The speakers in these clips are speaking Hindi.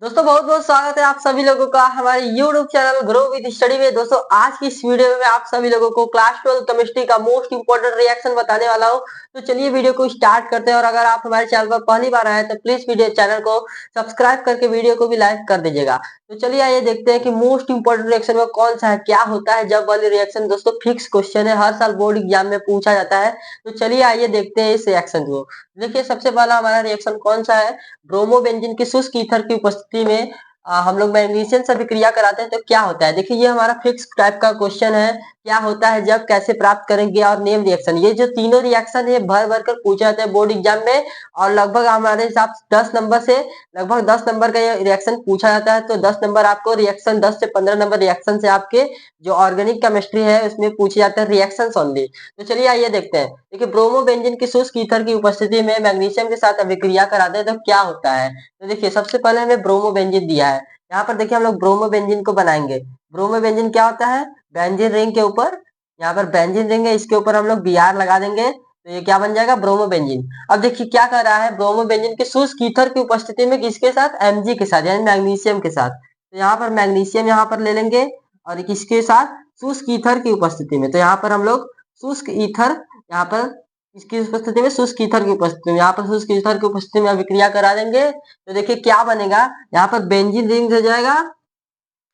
दोस्तों बहुत बहुत स्वागत है आप सभी लोगों का हमारे YouTube channel grow with study में। दोस्तों आज की इस वीडियो में मैं आप सभी लोगों को क्लास 12 केमिस्ट्री का मोस्ट इंपोर्टेंट रिएक्शन बताने वाला हूं। तो चलिए वीडियो को स्टार्ट करते हैं। और अगर आप हमारे चैनल पर पहली बार आए तो प्लीज वीडियो चैनल को सब्सक्राइब करके वीडियो को भी लाइक कर दीजिएगा। तो चलिए आइए देखते हैं कि मोस्ट इंपोर्टेंट रिएक्शन में कौन सा है, क्या होता है जब वाली रिएक्शन। दोस्तों फिक्स क्वेश्चन है, हर साल बोर्ड एग्जाम में पूछा जाता है। तो चलिए आइए देखते हैं इस रिएक्शन को। देखिए सबसे पहला हमारा रिएक्शन कौन सा है, ब्रोमोबेंजीन की शुष्क ईथर की उपस्थिति में हम लोग मैग्नीशियम से अभिक्रिया कराते हैं तो क्या होता है। देखिए ये हमारा फिक्स टाइप का क्वेश्चन है, क्या होता है जब, कैसे प्राप्त करेंगे और नेम रिएक्शन। ये जो तीनों रिएक्शन है भर भर कर पूछा जाता है बोर्ड एग्जाम में। और लगभग हमारे हिसाब से 10 नंबर से लगभग 10 नंबर का ये रिएक्शन पूछा जाता है। तो 10 नंबर आपको रिएक्शन, 10 से 15 नंबर रिएक्शन से आपके जो ऑर्गेनिक केमिस्ट्री है उसमें पूछे जाते हैं रिएक्शन ओनली। तो चलिए आइए देखते हैं। देखिए ब्रोमोबेंजीन की शुष्क ईथर की उपस्थिति में मैग्नीशियम के साथ अभिक्रिया कराते हैं तो क्या होता है। तो देखिए सबसे पहले हमें ब्रोमोबेंजीन दिया है, यहाँ पर देखिए हम लोग ब्रोमोबेंजीन को बनाएंगे। ब्रोमोबेंजीन क्या होता है, बेंजीन रिंग के ऊपर, यहाँ पर बेंजीन रिंग है, इसके ऊपर हम लोग बीआर लगा देंगे तो ये क्या बन जाएगा, ब्रोमोबेंजीन। अब देखिए क्या कर रहा है, ब्रोमोबेंजीन के शुष्क ईथर की उपस्थिति में किसके साथ, एमजी के साथ, यानी मैग्नीशियम के साथ। तो यहाँ पर मैग्नीशियम यहाँ पर ले लेंगे और किसके साथ, शुष्क ईथर की उपस्थिति में। तो यहाँ पर हम लोग शुष्क ईथर, यहाँ पर इसकी उपस्थिति में, शुष्क ईथर की उपस्थिति में, यहाँ पर शुष्क ईथर की उपस्थिति में अभिक्रिया करा देंगे तो देखिए क्या बनेगा, यहाँ पर बेंजीन रिंग हो जाएगा।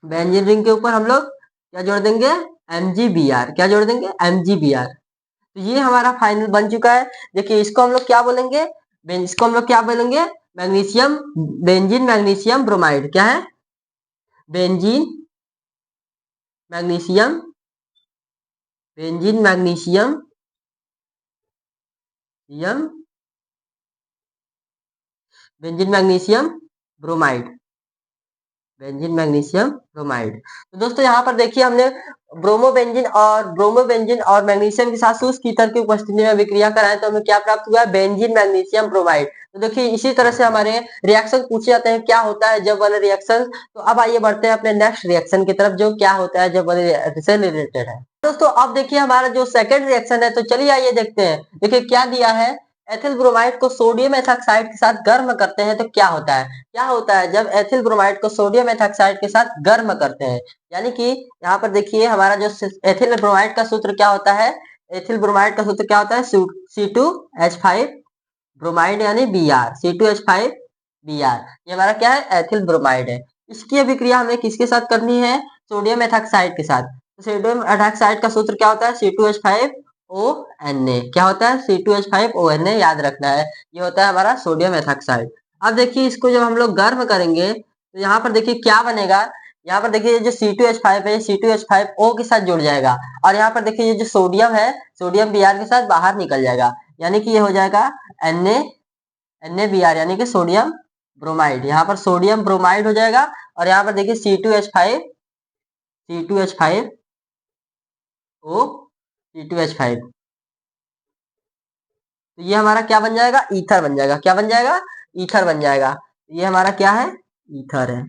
बेंजीन रिंग के ऊपर हम लोग क्या जोड़ देंगे, MgBr। क्या जोड़ देंगे, MgBr। तो ये हमारा फाइनल बन चुका है। देखिए इसको हम लोग क्या बोलेंगे, इसको हम लोग क्या बोलेंगे, मैग्नीशियम, बेंजीन मैग्नीशियम ब्रोमाइड। क्या है, बेंजीन मैग्नीशियम, बेंजीन मैग्नीशियम यम benzene magnesium bromide, benzene magnesium bromide. तो दोस्तों यहाँ पर देखिए हमने ब्रोमोबेंजीन और मैग्नीशियम के साथ शुष्क ईथर की उपस्थिति में विक्रिया कराए तो हमें क्या प्राप्त हुआ है, बेंजीन मैग्नीशियम ब्रोमाइड। तो देखिए इसी तरह से हमारे रिएक्शन पूछे जाते हैं, क्या होता है जब वाले रिएक्शन। तो अब आइए बढ़ते हैं अपने नेक्स्ट रिएक्शन की तरफ, जो क्या होता है जब वाले से रिलेटेड है। दोस्तों अब देखिए हमारा जो सेकंड रिएक्शन है, तो चलिए आइए देखते हैं। देखिए क्या दिया है, एथिल ब्रोमाइड को सोडियम एथॉक्साइड के साथ गर्म करते हैं तो क्या होता है। क्या होता है जब एथिल ब्रोमाइड को सोडियम एथॉक्साइड के साथ गर्म करते हैं, यानी कि यहाँ पर देखिए हमारा जो एथिल ब्रोमाइड का सूत्र क्या होता है, एथिल ब्रोमाइड का सूत्र क्या होता है, C2H5 ब्रोमाइड यानी Br, C2H5 Br। ये हमारा क्या है, एथिल ब्रोमाइड है। इसकी अभिक्रिया हमें किसके साथ करनी है, सोडियम एथॉक्साइड के साथ। तो सोडियम एथॉक्साइड का सूत्र क्या होता है, C2H5ONa। क्या होता है, C2H5ONa, याद रखना है। ये होता है हमारा सोडियम एथॉक्साइड। अब देखिए इसको जब हम लोग गर्म करेंगे तो यहाँ पर देखिए क्या बनेगा, यहाँ पर देखिए ये जो C2H5 है, C2H5O के साथ जुड़ जाएगा। और यहाँ पर देखिए ये जो सोडियम है, सोडियम Br के साथ बाहर निकल जाएगा, यानी कि ये हो जाएगा NaBr, यानी कि सोडियम ब्रोमाइड। यहाँ पर सोडियम ब्रोमाइड हो जाएगा। और यहाँ पर देखिए C2H5 तो ये हमारा क्या बन जाएगा, ईथर बन जाएगा। क्या बन जाएगा, ईथर बन जाएगा। ये हमारा क्या है, ईथर है।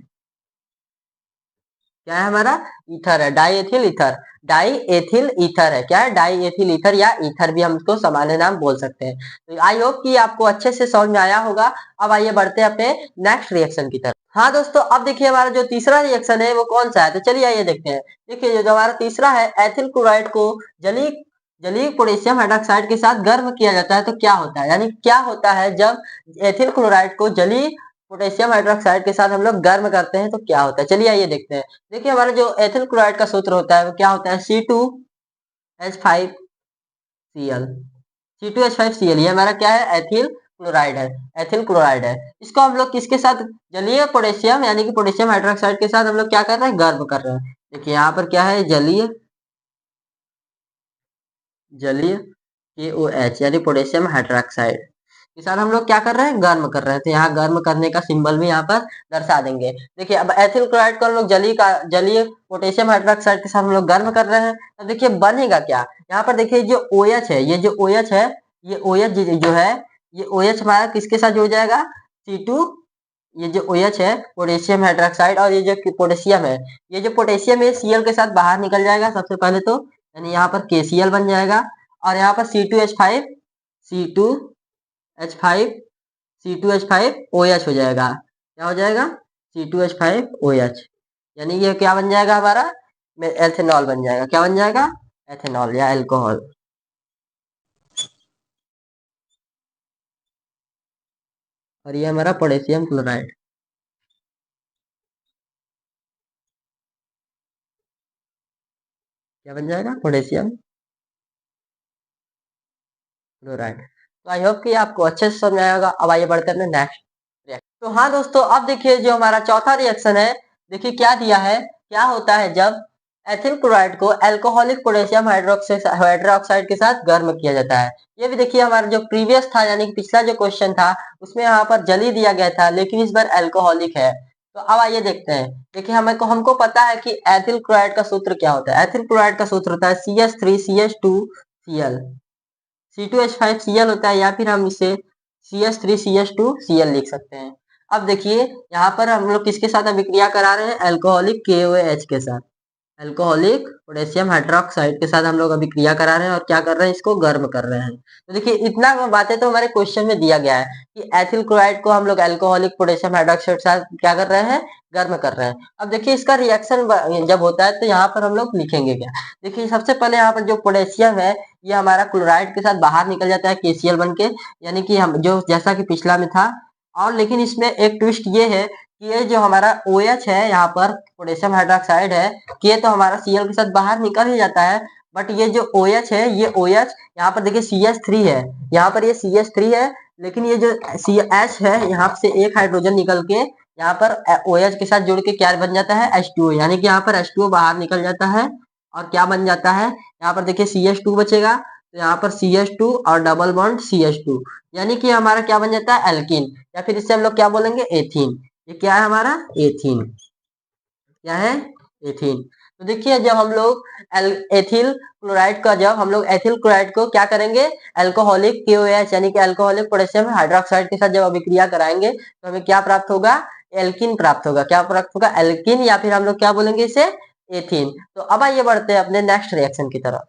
क्या है हमारा, ईथर है, डाईएथिल ईथर। डाईएथिल ईथर है, क्या है, डाईएथिल ईथर या ईथर भी हम इसको सामान्य नाम बोल सकते हैं। तो आई होप कि आपको अच्छे से समझ में आया होगा। अब आइए बढ़ते हैं अपने नेक्स्ट रिएक्शन की तरफ। हाँ दोस्तों अब देखिए हमारा जो तीसरा रिएक्शन है वो कौन सा है, तो चलिए आइए देखते हैं। देखिए जो हमारा तीसरा है, एथिल क्लोराइड को जलीय जलीय पोटेशियम हाइड्रोक्साइड के साथ गर्म किया जाता है तो क्या होता है, यानी क्या होता है जब एथिल क्लोराइड को जलीय पोटेशियम हाइड्रोक्साइड के साथ हम लोग गर्म करते हैं तो क्या होता है। चलिए आइए देखते हैं। देखिए हमारा जो एथिल क्लोराइड का सूत्र होता है वो क्या होता है, C2H5Cl। C2H5Cl ये हमारा क्या है, एथिल क्लोराइड है, एथिल क्लोराइड है। इसको हम लोग किसके साथ, जलीय पोटेशियम यानी कि पोटेशियम हाइड्रोक्साइड के साथ हम लोग क्या कर रहे हैं, गर्म कर रहे हैं। देखिए यहाँ पर क्या है, जलीय जलीय KOH यानी पोटेशियम हाइड्रोक्साइड के साथ हम लोग क्या कर रहे हैं, गर्म कर रहे हैं। तो यहाँ गर्म करने का सिंबल भी यहाँ पर दर्शा देंगे। देखिए अब एथिल क्लोराइड को हम लोग जलीय पोटेशियम हाइड्रोक्साइड के साथ हम लोग गर्म कर रहे हैं। तो देखिए बनेगा क्या, यहाँ पर देखिए जो OH है, ये जो OH है, ये OH जो है, ये OH हमारा किसके साथ जुड़ जाएगा, C2, ये जो OH है पोटेशियम हाइड्रोक्साइड, और ये जो पोटेशियम है, ये जो पोटेशियम है Cl के साथ बाहर निकल जाएगा सबसे पहले तो, यानी यहाँ पर KCl बन जाएगा। और यहाँ पर C2H5 C2H5 C2H5OH हो जाएगा। क्या हो जाएगा, C2H5OH, यानी ये क्या बन जाएगा हमारा एथेनॉल बन जाएगा। क्या बन जाएगा? एथेनॉल या अल्कोहल। और ये हमारा पोटेशियम क्लोराइड, क्या बन जाएगा? Potassium chloride. तो आई होप कि आपको अच्छे से समझ आएगा। अब आइए बढ़ते हैं नेक्स्ट रिएक्शन। तो हाँ दोस्तों, अब देखिए जो हमारा चौथा रिएक्शन है, देखिए क्या दिया है, क्या होता है जब एथिल क्लोराइड को अल्कोहलिक पोटेशियम हाइड्रोक्साइड के साथ गर्म किया जाता है। ये भी देखिए हमारा जो प्रीवियस था, यानी कि पिछला जो क्वेश्चन था, उसमें यहाँ पर जली दिया गया था, लेकिन इस बार अल्कोहलिक है। तो अब आइए देखते हैं। देखिए हमको पता है कि एथिल क्लोराइड का सूत्र क्या होता है। एथिल क्लोराइड का सूत्र होता है CH3CH2Cl। C2H5Cl होता है, या फिर हम इसे CH3CH2Cl लिख सकते हैं। अब देखिए यहाँ पर हम लोग किसके साथ अभिक्रिया करा रहे हैं? अल्कोहलिक KOH के साथ, अल्कोहलिक पोटेशियम हाइड्रोक्साइड के साथ हम लोग अभी क्रिया करा रहे हैं और क्या कर रहे हैं? इसको गर्म कर रहे हैं। तो देखिए इतना बातें तो हमारे क्वेश्चन में दिया गया है कि एथिल क्लोराइड को हम लोग अल्कोहलिक पोटेशियम हाइड्रोक्साइड के साथ क्या कर रहे हैं? गर्म कर रहे हैं। अब देखिए इसका रिएक्शन जब होता है तो यहाँ पर हम लोग लिखेंगे क्या? देखिए सबसे पहले यहाँ पर जो पोटेशियम है, ये हमारा क्लोराइड के साथ बाहर निकल जाता है KCl बन के, यानी कि हम जो जैसा कि पिछला में था। और लेकिन इसमें एक ट्विस्ट ये है कि ये जो हमारा OH है, यहाँ पर पोटेशियम हाइड्रोक्साइड है, कि ये तो हमारा Cl के साथ बाहर निकल ही जाता है, बट ये जो OH है, ये OH यहाँ पर देखिए CH3 है, यहाँ पर ये CH3 है, लेकिन ये जो CH है, यहाँ से एक हाइड्रोजन निकल के यहाँ पर OH के साथ जुड़ के क्या बन जाता है? H2O, यानी कि यहाँ पर H2O बाहर निकल जाता है और क्या बन जाता है? यहाँ पर देखिए CH2 बचेगा, तो यहाँ पर CH2 और डबल बॉन्ड CH2, यानी कि हमारा क्या बन जाता है? एल्कीन, या फिर इससे हम लोग क्या बोलेंगे? एथीन। ये क्या है हमारा? एथीन। क्या है? एथीन। तो देखिए जब हम लोग एथिल क्लोराइड का, जब हम लोग एथिल क्लोराइड को क्या करेंगे? अल्कोहलिक KOH यानी कि अल्कोहलिक पोटेशियम हाइड्रोक्साइड के साथ जब अभिक्रिया कराएंगे तो हमें क्या प्राप्त होगा? एल्कीन प्राप्त होगा। क्या प्राप्त होगा? एल्कीन, या फिर हम लोग क्या बोलेंगे इसे? एथीन। तो अब आइए बढ़ते हैं अपने नेक्स्ट रिएक्शन की तरफ।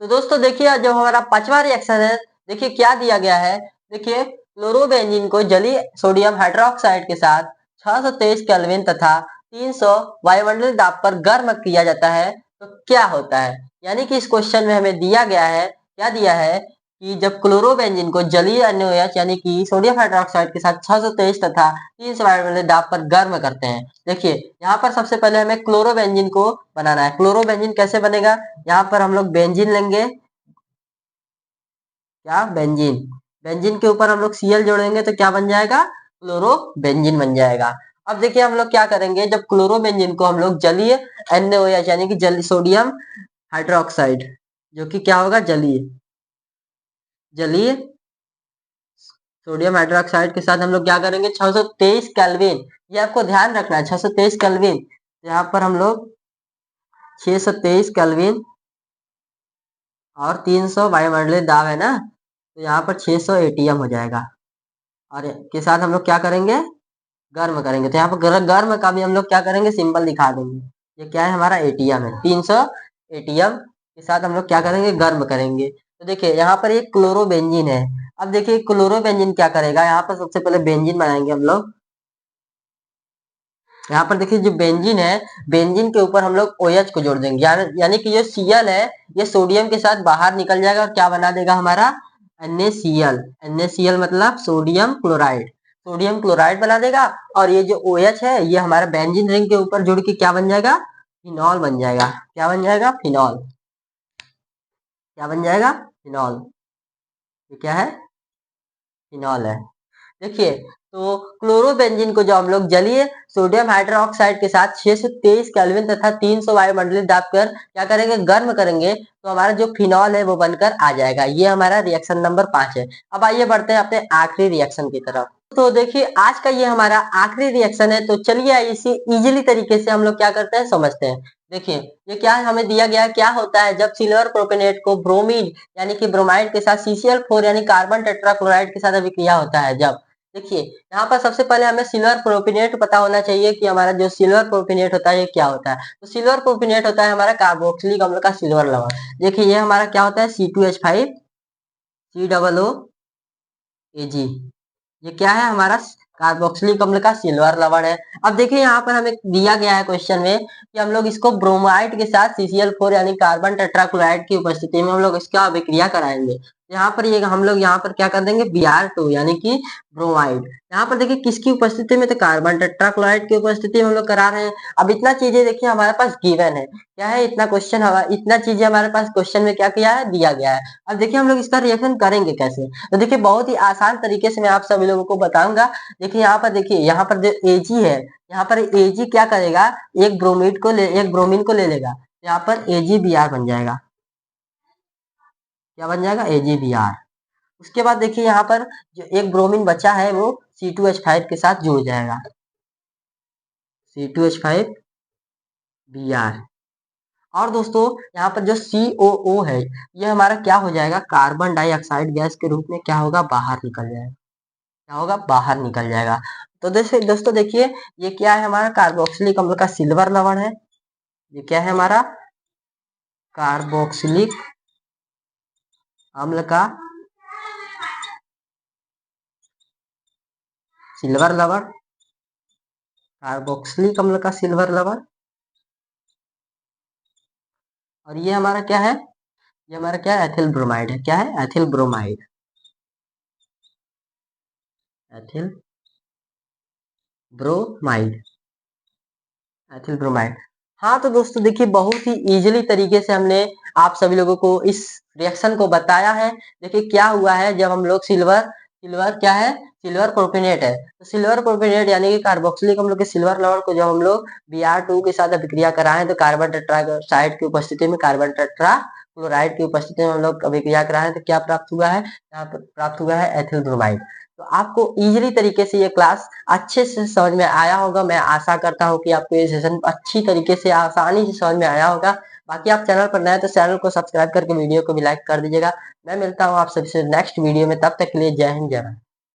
तो दोस्तों देखिए जो हमारा पांचवा रिएक्शन है, देखिए क्या दिया गया है। देखिए क्लोरोबेंजीन को जलीय सोडियम हाइड्रोक्साइड के साथ 623 केल्विन तथा 300 वायुमंडलीय दाब पर गर्म किया जाता है, तो क्या होता है? यानी कि इस क्वेश्चन में हमें दिया गया है, क्या दिया है कि जब क्लोरोबेंजीन को जलीय NaOH यानी कि सोडियम हाइड्रोक्साइड के साथ 623 तथा 300 वायुमंडलीय दाब पर गर्म करते हैं। देखिए यहाँ पर सबसे पहले हमें क्लोरोबेंजीन को बनाना है। क्लोरोबेंजीन कैसे बनेगा? यहाँ पर हम लोग बेंजीन लेंगे, क्या? बेंजीन। बेंजीन के ऊपर हम लोग Cl जोड़ेंगे तो क्या बन जाएगा? क्लोरोबेंजीन बन जाएगा। अब देखिए हम लोग क्या करेंगे, जब क्लोरोबेंजीन को हम लोग जलीय NaOH यानी कि जल सोडियम हाइड्रोक्साइड, जो कि क्या होगा? जलीय जलीय सोडियम हाइड्रोक्साइड के साथ हम लोग क्या करेंगे? 623 केल्विन, ये आपको ध्यान रखना है, 623 केल्विन। यहाँ पर हम लोग 623 केल्विन और 300 वायुमंडलीय दाब है ना, तो यहाँ पर 600 ATM हो जाएगा। और के साथ हम लोग क्या करेंगे? गर्म करेंगे। तो यहाँ पर गर्म का भी हम लोग क्या करेंगे? सिंबल दिखा देंगे। ये क्या है? हमारा ATM है। 300 ATM के साथ हम लोग क्या करेंगे? गर्म करेंगे। तो देखिए यहाँ पर एक क्लोरोबेंजीन है। अब देखिए क्लोरोबेंजीन क्या करेगा? यहाँ पर सबसे पहले बेंजीन बनाएंगे हम लोग। यहाँ पर देखिए जो बेंजीन है, बेंजीन के ऊपर हम लोग OH को जोड़ देंगे, यानी कि जो Cl है, ये सोडियम के साथ बाहर निकल जाएगा और क्या बना देगा? हमारा NaCl। NaCl मतलब सोडियम क्लोराइड, सोडियम क्लोराइड बना देगा। और ये जो OH है, ये हमारा बेंजीन रिंग के ऊपर जुड़ के क्या बन जाएगा? फिनॉल बन जाएगा। क्या बन जाएगा? फिनॉल। क्या बन जाएगा? फिनॉल। ये क्या है? फिनॉल है। देखिए तो क्लोरोबेंजीन को जो हम लोग जलीय सोडियम हाइड्रोक्साइड के साथ 623 केल्विन तथा 300 वायुमंडलीय दाब कर क्या करेंगे? गर्म करेंगे, तो हमारा जो फिनॉल है वो बनकर आ जाएगा। ये हमारा रिएक्शन नंबर 5 है। अब आइए बढ़ते हैं अपने आखिरी रिएक्शन की तरफ। तो देखिए आज का ये हमारा आखिरी रिएक्शन है, तो चलिए इसे इजीली तरीके से हम लोग क्या करते हैं? समझते हैं। देखिए ये क्या हमें दिया गया है, क्या होता है जब सिल्वर प्रोपेनेट को ब्रोमीन यानी कि ब्रोमाइड के साथ CCl4 यानी कार्बन टेट्राक्लोराइड के साथ अभिक्रिया होता है। जब देखिए यहाँ पर सबसे पहले हमें सिल्वर प्रोपिनेट पता होना चाहिए कि हमारा जो सिल्वर प्रोपिनेट होता है ये क्या होता है। तो सिल्वर प्रोपिनेट होता है हमारा कार्बोक्सिलिक अम्ल का सिल्वर लवण। देखिए ये हमारा क्या होता है? C2H5 COO AG। ये क्या है? हमारा कार्बोक्सिलिक अम्ल का सिल्वर लवण है। अब देखिए यहाँ पर हमें दिया गया है क्वेश्चन में कि हम लोग इसको ब्रोमाइड के साथ CCl4 यानी कार्बन टेट्राक्लोराइड की उपस्थिति में हम लोग इसका अभिक्रिया कराएंगे। यहाँ पर ये हम लोग यहाँ पर क्या कर देंगे Br2 यानी कि ब्रोमाइड। यहाँ पर देखिए किसकी उपस्थिति में, तो कार्बन टेट्राक्लोराइड की उपस्थिति में हम लोग करा रहे हैं। अब इतना चीजें देखिए हमारे पास गिवन है, क्या है इतना क्वेश्चन, इतना चीजें हमारे पास क्वेश्चन में क्या किया है, दिया गया है। अब देखिए हम लोग इसका रिएक्शन करेंगे कैसे, तो देखिए बहुत ही आसान तरीके से मैं आप सभी लोगों को बताऊंगा। देखिए यहाँ पर देखिए, यहाँ पर जो Ag है, यहाँ पर Ag क्या करेगा, एक ब्रोमीन को ले लेगा, यहाँ पर AgBr बन जाएगा। क्या बन जाएगा, AgBr। उसके बाद देखिए यहाँ पर जो एक ब्रोमीन बचा है वो C2H5 के साथ जुड़ जाएगा, C2H5Br। और दोस्तों यहाँ पर जो COO है ये हमारा क्या हो जाएगा, कार्बन डाइऑक्साइड गैस के रूप में क्या होगा, बाहर निकल जाएगा। क्या होगा, बाहर निकल जाएगा। तो दोस्तों देखिए ये क्या है, हमारा कार्बोक्सिलिक अम्ल का सिल्वर लवण है। ये क्या है हमारा, कार्बोक्सिलिक अम्ल का सिल्वर लवण, कार्बोक्सिलिक अम्ल का सिल्वर लवण। और ये हमारा क्या है, ये हमारा क्या है, एथिल ब्रोमाइड है। क्या है, ethyl bromide, ethyl bromide, ethyl bromide. हाँ तो दोस्तों देखिए बहुत ही इजीली तरीके से हमने आप सभी लोगों को इस रिएक्शन को बताया है। देखिए क्या हुआ है, जब हम लोग सिल्वर सिल्वर क्या है, सिल्वर प्रोपेनेट है, तो सिल्वर प्रोपेनेट यानी कि कार्बोक्सिलिक अम्ल के सिल्वर लवण को जब हम लोग Br2 के साथ अभिक्रिया कराएं तो कार्बन टेट्राक्साइड की उपस्थिति में, कार्बन टेट्रा क्लोराइड की उपस्थिति में हम लोग अभिक्रिया कराएं तो क्या प्राप्त हुआ है, यहाँ पर प्राप्त हुआ है एथिल ब्रोमाइड। तो आपको इजीली तरीके से ये क्लास अच्छे से समझ में आया होगा। मैं आशा करता हूँ कि आपको ये सेशन अच्छी तरीके से आसानी से समझ में आया होगा। बाकी आप चैनल पर नए तो चैनल को सब्सक्राइब करके वीडियो को भी लाइक कर दीजिएगा। मैं मिलता हूँ आप सबसे नेक्स्ट वीडियो में, तब तक के लिए जय हिंद जय भारत।